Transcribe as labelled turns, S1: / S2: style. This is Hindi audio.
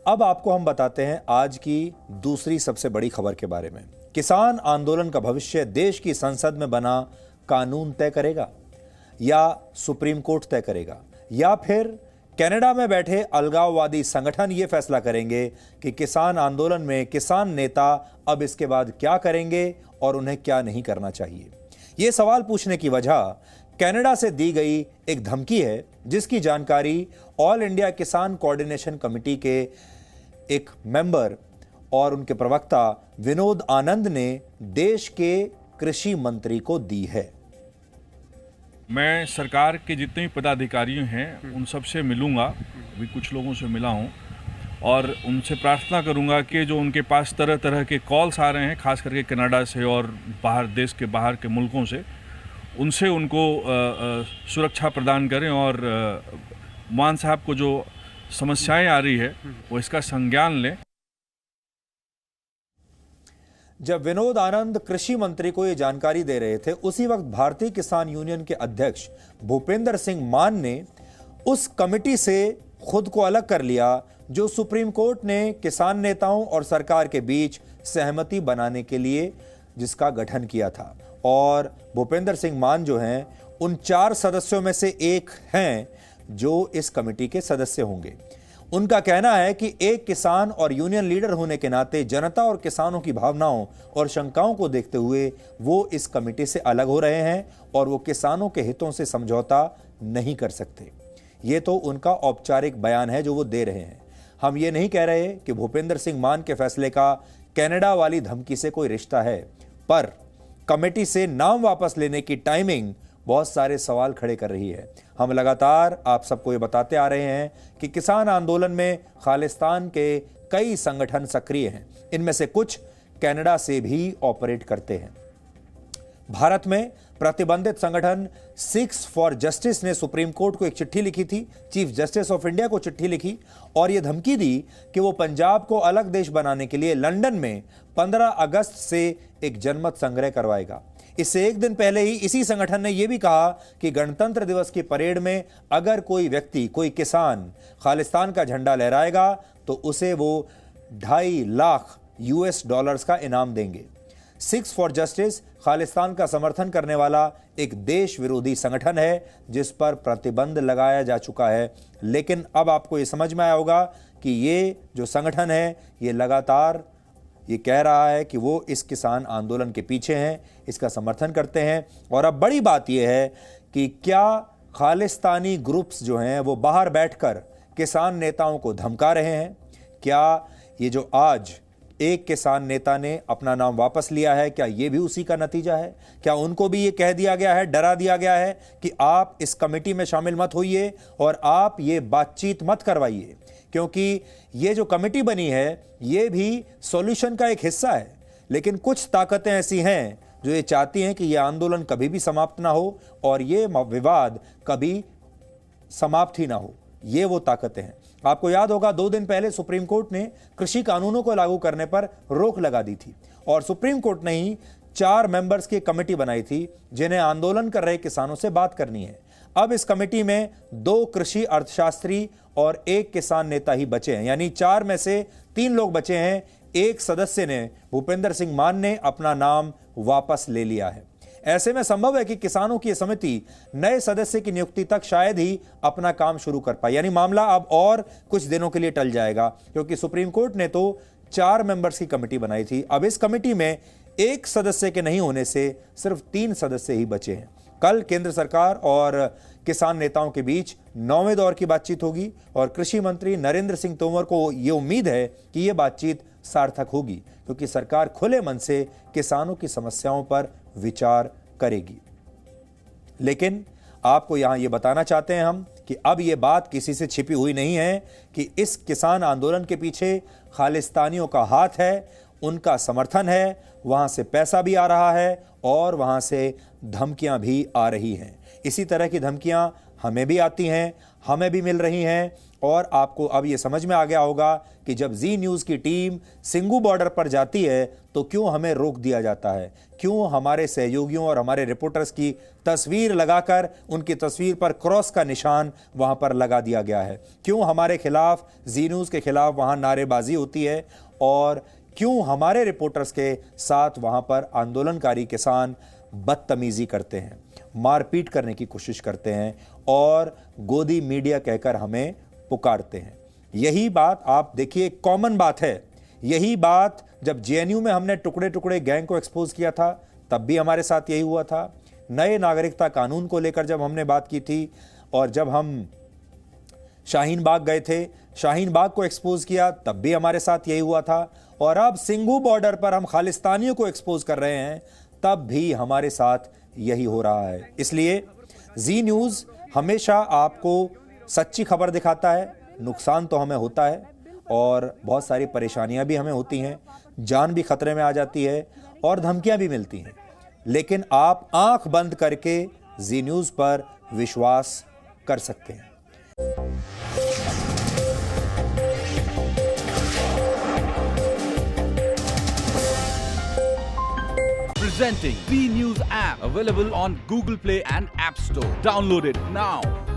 S1: अब आपको हम बताते हैं आज की दूसरी सबसे बड़ी खबर के बारे में। किसान आंदोलन का भविष्य देश की संसद में बना कानून तय करेगा या सुप्रीम कोर्ट तय करेगा, या फिर कनाडा में बैठे अलगाववादी संगठन ये फैसला करेंगे कि किसान आंदोलन में किसान नेता अब इसके बाद क्या करेंगे और उन्हें क्या नहीं करना चाहिए। ये सवाल पूछने की वजह कनाडा से दी गई एक धमकी है, जिसकी जानकारी ऑल इंडिया किसान कोऑर्डिनेशन कमेटी के एक मेंबर और उनके प्रवक्ता विनोद आनंद ने देश के कृषि मंत्री को दी है।
S2: मैं सरकार के जितने भी पदाधिकारी हैं उन सब से मिलूंगा, अभी कुछ लोगों से मिला हूं, और उनसे प्रार्थना करूंगा कि जो उनके पास तरह तरह के कॉल्स आ रहे हैं, खास करके कनाडा से और बाहर देश के बाहर के मुल्कों से, उनसे उनको सुरक्षा प्रदान करें और मान साहब को जो समस्याएं आ रही है वो इसका संज्ञान लें।
S1: जब विनोद आनंद कृषि मंत्री को यह जानकारी दे रहे थे, उसी वक्त भारतीय किसान यूनियन के अध्यक्ष भूपेंद्र सिंह मान ने उस कमेटी से खुद को अलग कर लिया जो सुप्रीम कोर्ट ने किसान नेताओं और सरकार के बीच सहमति बनाने के लिए जिसका गठन किया था। और भूपेंद्र सिंह मान जो हैं उन 4 सदस्यों में से एक हैं जो इस कमेटी के सदस्य होंगे। उनका कहना है कि एक किसान और यूनियन लीडर होने के नाते जनता और किसानों की भावनाओं और शंकाओं को देखते हुए वो इस कमेटी से अलग हो रहे हैं और वो किसानों के हितों से समझौता नहीं कर सकते। ये तो उनका औपचारिक बयान है जो वो दे रहे हैं। हम ये नहीं कह रहे कि भूपेंद्र सिंह मान के फैसले का कनाडा वाली धमकी से कोई रिश्ता है, पर कमेटी से नाम वापस लेने की टाइमिंग बहुत सारे सवाल खड़े कर रही है। हम लगातार आप सबको ये बताते आ रहे हैं कि किसान आंदोलन में खालिस्तान के कई संगठन सक्रिय हैं। इनमें से कुछ कनाडा से भी ऑपरेट करते हैं। भारत में प्रतिबंधित संगठन सिक्स फॉर जस्टिस ने सुप्रीम कोर्ट को एक चिट्ठी लिखी थी, चीफ जस्टिस ऑफ इंडिया को चिट्ठी लिखी और यह धमकी दी कि वो पंजाब को अलग देश बनाने के लिए लंदन में 15 अगस्त से एक जनमत संग्रह करवाएगा। इससे एक दिन पहले ही इसी संगठन ने यह भी कहा कि गणतंत्र दिवस की परेड में अगर कोई व्यक्ति, कोई किसान खालिस्तान का झंडा लहराएगा तो उसे वो $2.5 लाख का इनाम देंगे। सिक्स फॉर जस्टिस खालिस्तान का समर्थन करने वाला एक देश विरोधी संगठन है जिस पर प्रतिबंध लगाया जा चुका है। लेकिन अब आपको यह समझ में आया होगा कि ये जो संगठन है ये लगातार ये कह रहा है कि वो इस किसान आंदोलन के पीछे हैं, इसका समर्थन करते हैं। और अब बड़ी बात यह है कि क्या खालिस्तानी ग्रुप्स जो हैं वो बाहर बैठकर किसान नेताओं को धमका रहे हैं? क्या ये जो आज एक किसान नेता ने अपना नाम वापस लिया है, क्या ये भी उसी का नतीजा है? क्या उनको भी ये कह दिया गया है, डरा दिया गया है कि आप इस कमेटी में शामिल मत होइए और आप ये बातचीत मत करवाइए, क्योंकि ये जो कमेटी बनी है ये भी सॉल्यूशन का एक हिस्सा है। लेकिन कुछ ताकतें ऐसी हैं जो ये चाहती हैं कि ये आंदोलन कभी भी समाप्त ना हो और ये विवाद कभी समाप्त ही ना हो। ये वो ताकतें हैं। आपको याद होगा 2 दिन पहले सुप्रीम कोर्ट ने कृषि कानूनों को लागू करने पर रोक लगा दी थी और सुप्रीम कोर्ट ने ही 4 मेंबर्स की कमेटी बनाई थी जिन्हें आंदोलन कर रहे किसानों से बात करनी है। अब इस कमेटी में 2 कृषि अर्थशास्त्री और 1 किसान नेता ही बचे हैं, यानी 4 में से 3 लोग बचे हैं। एक सदस्य ने, भूपेंद्र सिंह मान ने, अपना नाम वापस ले लिया है। ऐसे में संभव है कि किसानों की समिति नए सदस्य की नियुक्ति तक शायद ही अपना काम शुरू कर पाए, यानी मामला अब और कुछ दिनों के लिए टल जाएगा, क्योंकि सुप्रीम कोर्ट ने तो 4 मेंबर्स की कमेटी बनाई थी। अब इस कमेटी में 1 सदस्य के नहीं होने से सिर्फ 3 सदस्य ही बचे हैं। कल केंद्र सरकार और किसान नेताओं के बीच 9वें दौर की बातचीत होगी और कृषि मंत्री नरेंद्र सिंह तोमर को यह उम्मीद है कि यह बातचीत सार्थक होगी, क्योंकि सरकार खुले मन से किसानों की समस्याओं पर विचार करेगी। लेकिन आपको यहां यह बताना चाहते हैं हम कि अब यह बात किसी से छिपी हुई नहीं है कि इस किसान आंदोलन के पीछे खालिस्तानियों का हाथ है, उनका समर्थन है, वहां से पैसा भी आ रहा है और वहां से धमकियां भी आ रही हैं। इसी तरह की धमकियां हमें भी आती हैं, हमें भी मिल रही हैं और आपको अब यह समझ में आ गया होगा कि जब जी न्यूज़ की टीम सिंगू बॉर्डर पर जाती है तो क्यों हमें रोक दिया जाता है, क्यों हमारे सहयोगियों और हमारे रिपोर्टर्स की तस्वीर लगाकर उनकी तस्वीर पर क्रॉस का निशान वहां पर लगा दिया गया है, क्यों हमारे खिलाफ जी न्यूज़ के खिलाफ वहां नारेबाजी होती है और क्यों हमारे रिपोर्टर्स के साथ वहां पर आंदोलनकारी किसान बदतमीजी करते हैं, मारपीट करने की कोशिश करते हैं और गोदी मीडिया कहकर हमें पुकारते हैं। यही बात आप देखिए, कॉमन बात है। यही बात जब जेएनयू में हमने टुकड़े टुकड़े गैंग को एक्सपोज किया था तब भी हमारे साथ यही हुआ था। नए नागरिकता कानून को लेकर जब हमने बात की थी और जब हम शाहीन बाग गए थे, शाहीन बाग को एक्सपोज किया तब भी हमारे साथ यही हुआ था। और अब सिंगू बॉर्डर पर हम खालिस्तानियों को एक्सपोज कर रहे हैं तब भी हमारे साथ यही हो रहा है। इसलिए जी न्यूज़ हमेशा आपको सच्ची खबर दिखाता है। नुकसान तो हमें होता है और बहुत सारी परेशानियां भी हमें होती हैं, जान भी खतरे में आ जाती है और धमकियां भी मिलती हैं, लेकिन आप आंख बंद करके जी न्यूज़ पर विश्वास कर सकते हैं।
S3: Presenting V News app, available on Google Play and App Store. Download it now.